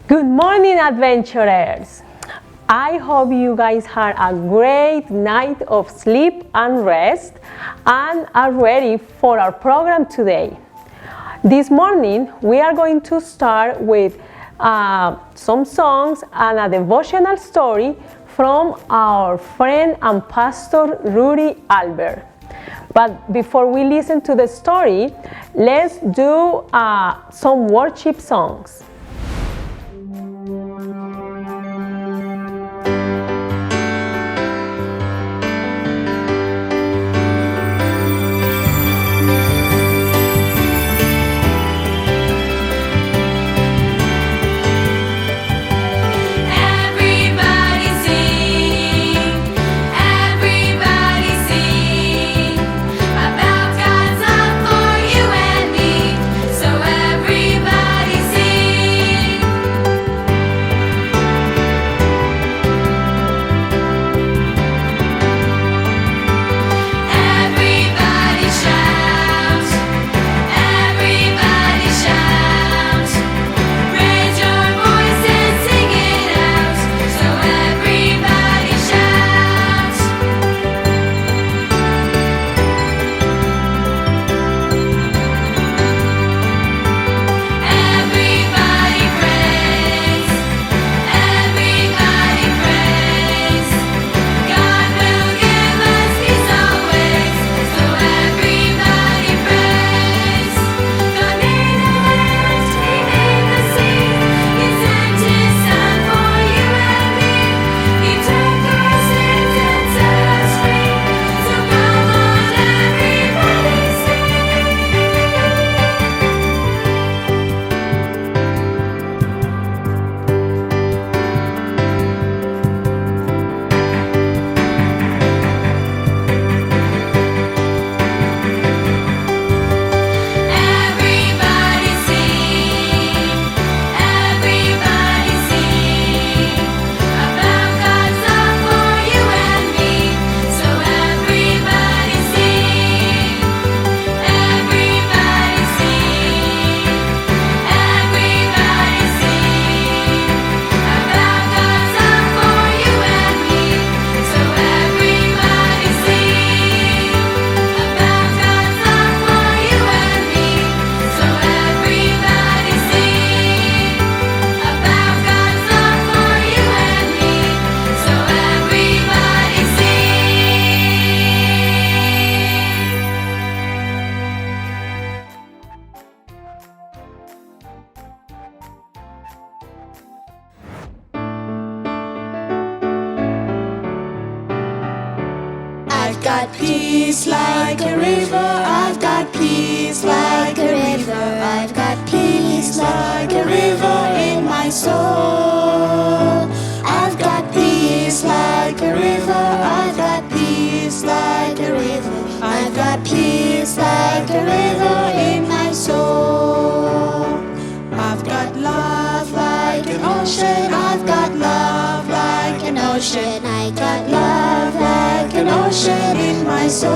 Good morning, adventurers! I hope you guys had a great night of sleep and rest and are ready for our program today. This morning, we are going to start with some songs and a devotional story from our friend and pastor Rudy Albert. But before we listen to the story, let's do some worship songs. I've got peace like a river, I've got peace like a river, I've got peace like a river in my soul. I've got peace like a river, I've got peace like a river, I've got peace like a river in my soul. I've got love like an ocean, I've got love like an ocean, I got love like an ocean in my soul.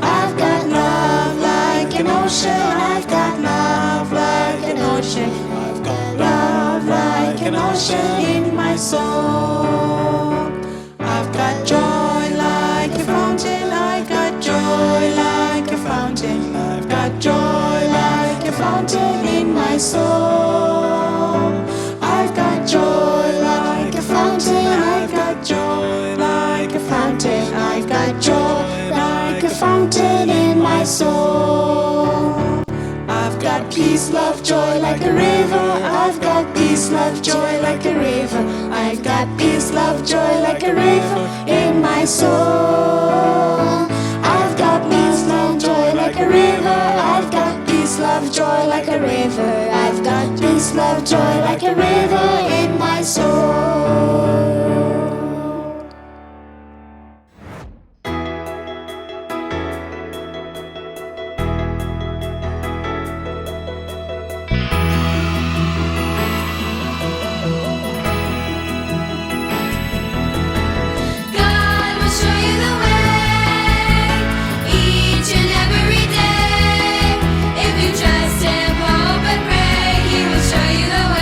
I've got love like an ocean, I've got love like an ocean, I've got love like an ocean in my soul. I've got joy like a fountain, I've got joy like a fountain, I've got joy like a fountain in my soul. I've got joy like a fountain, I've got joy like a fountain, I've got joy like a fountain in my soul. I've got peace, love, joy like a river, I've got peace, love, joy like a river, I've got peace, love, joy like a river in my soul. I've got peace, love, joy like a river, I've got peace, love, joy like a river, I've got peace, love, joy like a river in my soul. God will show you the way each and every day. If you trust Him, hope and pray, He will show you the way.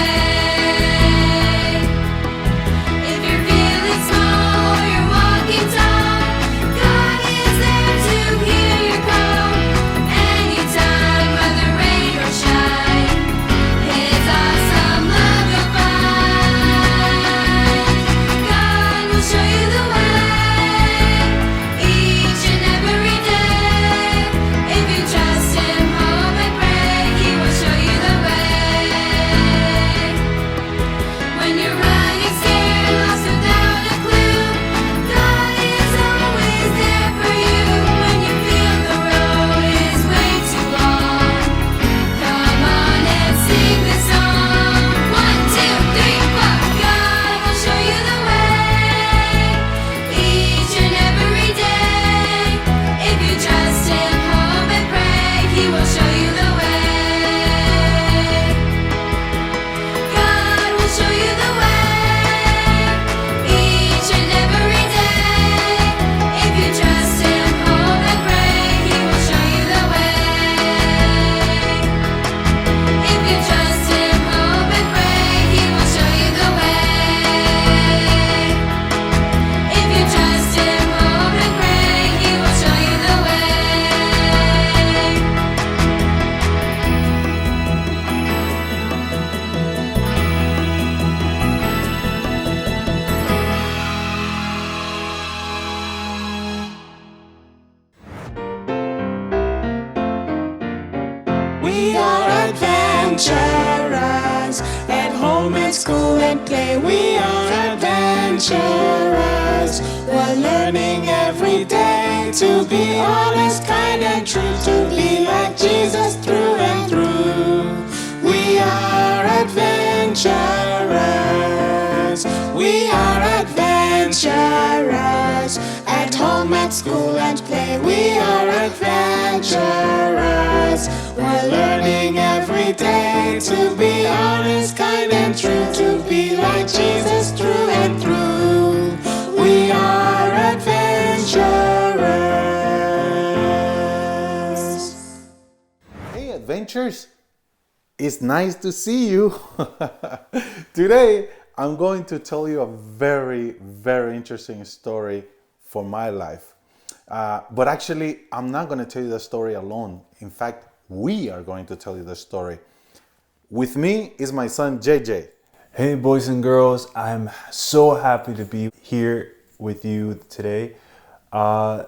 adventurers. At home, at school, and play, we are adventurers. We're learning every day to be honest, kind, and true, to be like Jesus through and through. We are adventurers. We are adventurers. At home, at school, and play, we are adventurers. We're learning every day to be honest, kind, and true, to be like Jesus through and through. We are adventurers. Hey, adventures! It's nice to see you. Today, I'm going to tell you a very, very interesting story for my life. But actually, I'm not going to tell you the story alone. In fact, we are going to tell you the story. With me is my son, JJ. Hey boys and girls, I'm so happy to be here with you today. I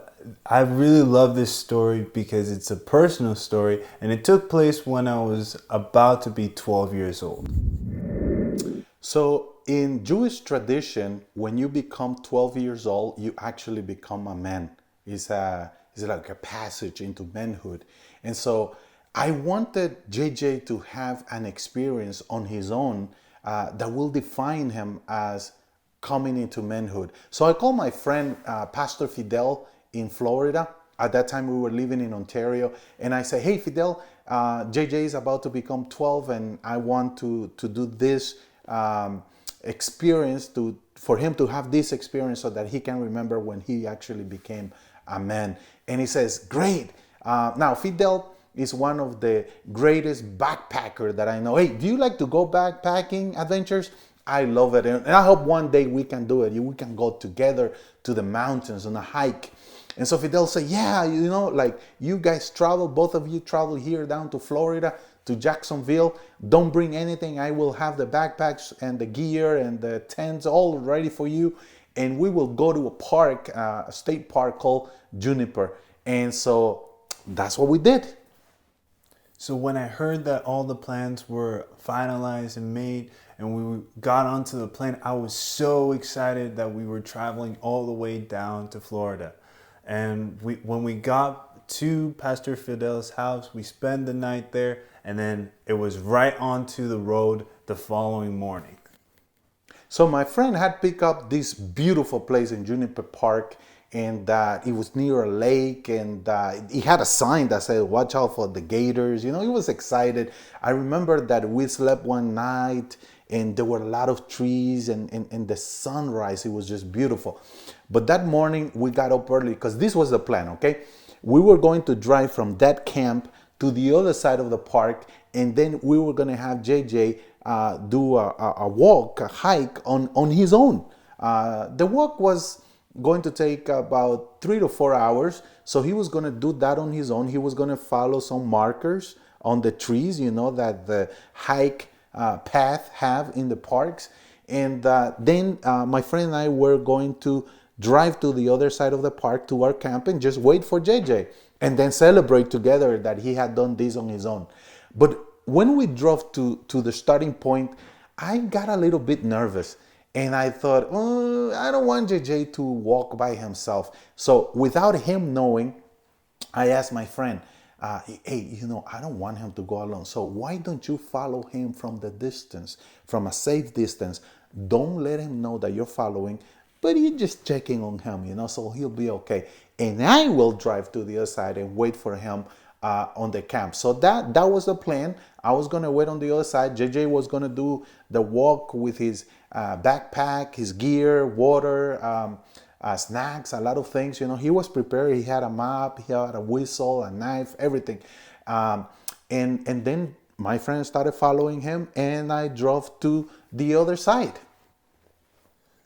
really love this story because it's a personal story and it took place when I was about to be 12 years old. So in Jewish tradition, when you become 12 years old, you actually become a man. It's like a passage into manhood. And so I wanted JJ to have an experience on his own that will define him as coming into manhood. So I called my friend Pastor Fidel in Florida. At that time we were living in Ontario, and I said, hey Fidel, JJ is about to become 12 and I want to do this experience for him to have this experience so that he can remember when he actually became a man. And he says, great. Now Fidel is one of the greatest backpacker that I know. Hey, do you like to go backpacking adventures? I love it, and I hope one day we can do it. We can go together to the mountains on a hike. And so Fidel said, yeah, like you guys travel, both of you travel here down to Florida, to Jacksonville. Don't bring anything. I will have the backpacks and the gear and the tents all ready for you. And we will go to a park, a state park called Juniper. And so that's what we did. So when I heard that all the plans were finalized and made and we got onto the plane, I was so excited that we were traveling all the way down to Florida. And when we got to Pastor Fidel's house, we spent the night there, and then it was right onto the road the following morning. So my friend had picked up this beautiful place in Juniper Park, and it was near a lake, and he had a sign that said, watch out for the gators. He was excited. I remember that we slept one night and there were a lot of trees and the sunrise, it was just beautiful. But that morning we got up early because this was the plan, okay? We were going to drive from that camp to the other side of the park, and then we were gonna have JJ do a walk, a hike on his own. The walk was going to take about 3 to 4 hours, so he was going to do that on his own. He was going to follow some markers on the trees, that the hike path have in the parks, and then my friend and I were going to drive to the other side of the park to our camp and just wait for JJ and then celebrate together that he had done this on his own. But when we drove to the starting point, I got a little bit nervous. And I thought, I don't want JJ to walk by himself. So without him knowing, I asked my friend, hey, I don't want him to go alone. So why don't you follow him from the distance, from a safe distance? Don't let him know that you're following, but you're just checking on him, so he'll be okay. And I will drive to the other side and wait for him on the camp. So that was the plan. I was going to wait on the other side. JJ was going to do the walk with his backpack, his gear, water, snacks, a lot of things. He was prepared. He had a map, he had a whistle, a knife, everything. And then my friend started following him, and I drove to the other side.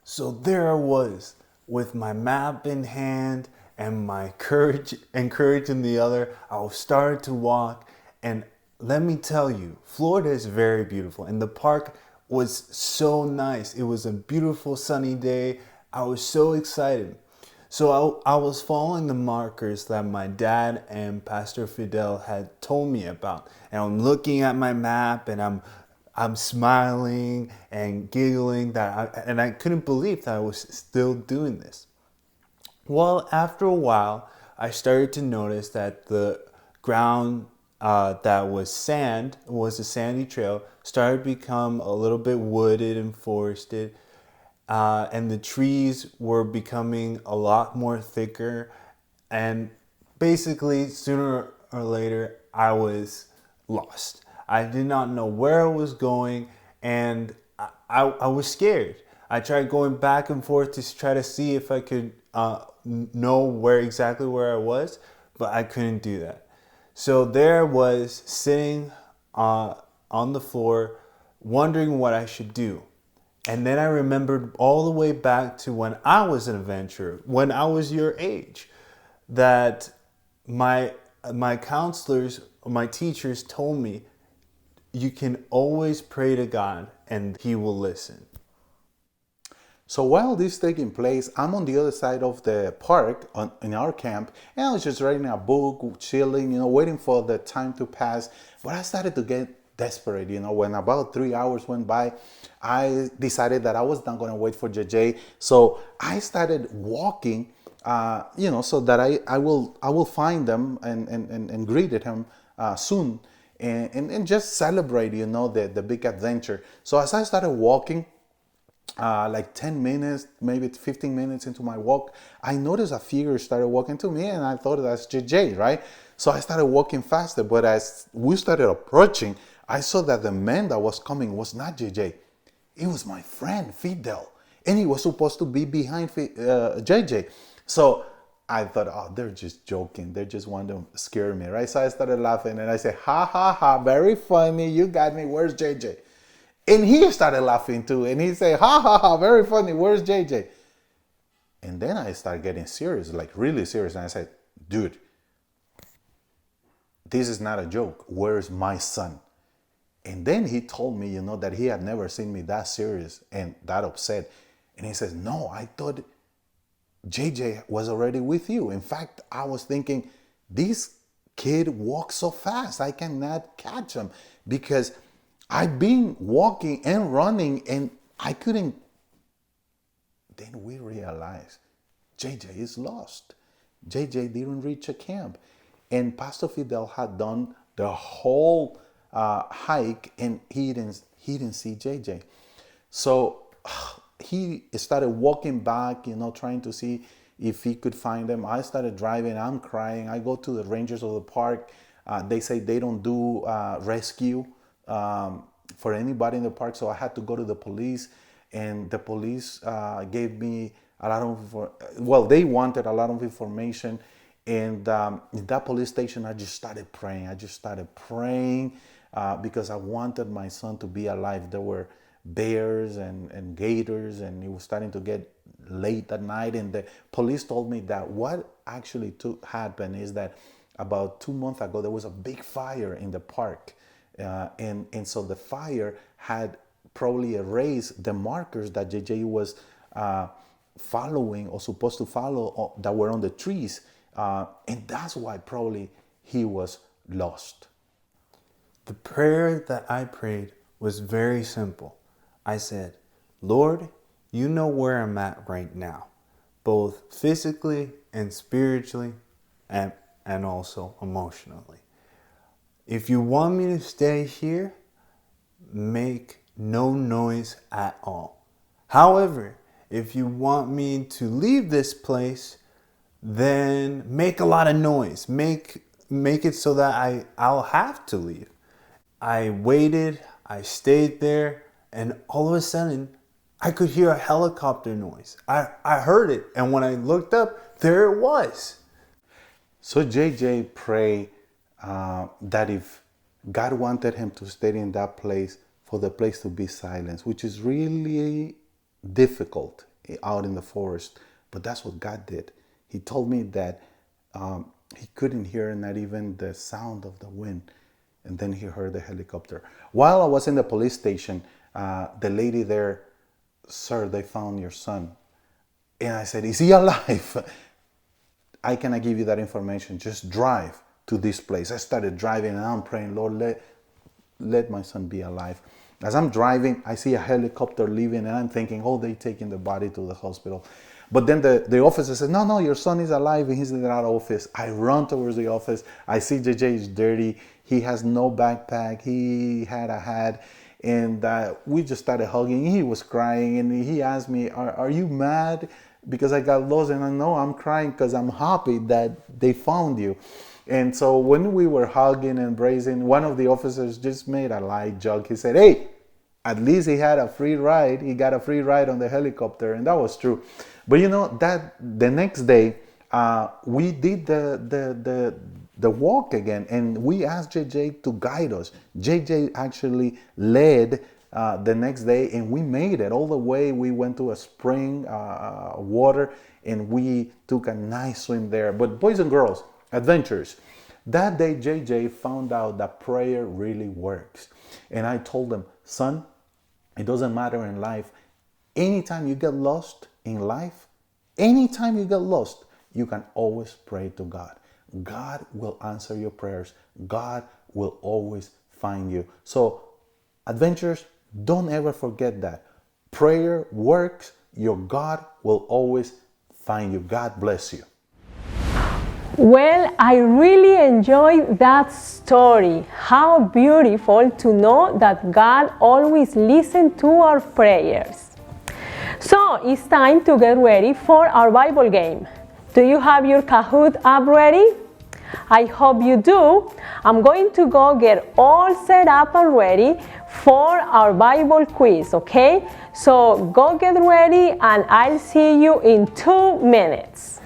So there I was with my map in hand and my courage in the other. I started to walk, and let me tell you, Florida is very beautiful, and the park was so nice. It was a beautiful sunny day. I was so excited. So I was following the markers that my dad and Pastor Fidel had told me about, and I'm looking at my map, and I'm smiling and giggling and I couldn't believe that I was still doing this. Well, after a while, I started to notice that the ground that was sand, was a sandy trail, started to become a little bit wooded and forested. And the trees were becoming a lot more thicker. And basically, sooner or later, I was lost. I did not know where I was going, and I was scared. I tried going back and forth to try to see if I could know exactly where I was, but I couldn't do that. So there I was sitting on the floor, wondering what I should do. And then I remembered all the way back to when I was an adventurer, when I was your age, that my counselors, my teachers told me, you can always pray to God and He will listen. So while this is taking place, I'm on the other side of the park in our camp, and I was just reading a book, chilling, waiting for the time to pass. But I started to get desperate, when about 3 hours went by. I decided that I was not going to wait for JJ, so I started walking, so that I will find them and greet him soon, and just celebrate, the big adventure. So as I started walking, like 10 minutes, maybe 15 minutes into my walk, I noticed a figure started walking to me, and I thought that's JJ, right? So I started walking faster, but as we started approaching, I saw that the man that was coming was not JJ. It was my friend, Fidel, and he was supposed to be behind JJ. So I thought, oh, they're just joking. They just want to scare me, right? So I started laughing, and I said, ha, ha, ha, very funny. You got me. Where's JJ? And he started laughing too. And he said, ha, ha, ha, very funny. Where's JJ? And then I started getting serious, like really serious. And I said, dude, this is not a joke. Where's my son? And then he told me, that he had never seen me that serious and that upset. And he says, no, I thought JJ was already with you. In fact, I was thinking, this kid walks so fast, I cannot catch him because I've been walking and running and I couldn't. Then we realized JJ is lost. JJ didn't reach a camp. And Pastor Fidel had done the whole hike and he didn't see JJ. So he started walking back, trying to see if he could find them. I started driving. I'm crying. I go to the rangers of the park. They say they don't do rescue for anybody in the park. So I had to go to the police, and the police gave me a lot of, they wanted a lot of information. And in that police station, I just started praying. Because I wanted my son to be alive. There were bears and gators, and it was starting to get late at night. And the police told me that what actually happened is that about 2 months ago, there was a big fire in the park. And so the fire had probably erased the markers that JJ was following or supposed to follow that were on the trees. And that's why probably he was lost. The prayer that I prayed was very simple. I said, Lord, you know where I'm at right now, both physically and spiritually and also emotionally. If you want me to stay here, make no noise at all. However, if you want me to leave this place, then make a lot of noise. Make it so that I'll have to leave. I waited, I stayed there, and all of a sudden, I could hear a helicopter noise. I heard it, and when I looked up, there it was. So JJ prayed that if God wanted him to stay in that place, for the place to be silent, which is really difficult out in the forest. But that's what God did. He told me that he couldn't hear not even the sound of the wind. And then he heard the helicopter. While I was in the police station, the lady there, sir, they found your son. And I said, is he alive? I cannot give you that information. Just drive to this place. I started driving and I'm praying, Lord, let my son be alive. As I'm driving, I see a helicopter leaving, and I'm thinking, oh, they taking the body to the hospital. But then the officer says, no, your son is alive and he's in that office. I run towards the office. I see JJ is dirty. He has no backpack. He had a hat. And we just started hugging. He was crying, and he asked me, are you mad because I got lost? And I know I'm crying because I'm happy that they found you. And so when we were hugging and embracing, one of the officers just made a light joke. He said, hey, at least he had a free ride. He got a free ride on the helicopter, and that was true. But you know, that the next day, we did the walk again, and we asked JJ to guide us. JJ actually led the next day, and we made it all the way. We went to a spring, water, and we took a nice swim there. But boys and girls, adventures. That day, JJ found out that prayer really works. And I told him, son, it doesn't matter in life. Anytime you get lost in life, anytime you get lost, you can always pray to God. God will answer your prayers. God will always find you. So, adventurers, don't ever forget that. Prayer works. Your God will always find you. God bless you. Well, I really enjoyed that story. How beautiful to know that God always listens to our prayers. So it's time to get ready for our Bible game. Do you have your Kahoot app ready? I hope you do. I'm going to go get all set up and ready for our Bible quiz, okay? So go get ready, and I'll see you in 2 minutes.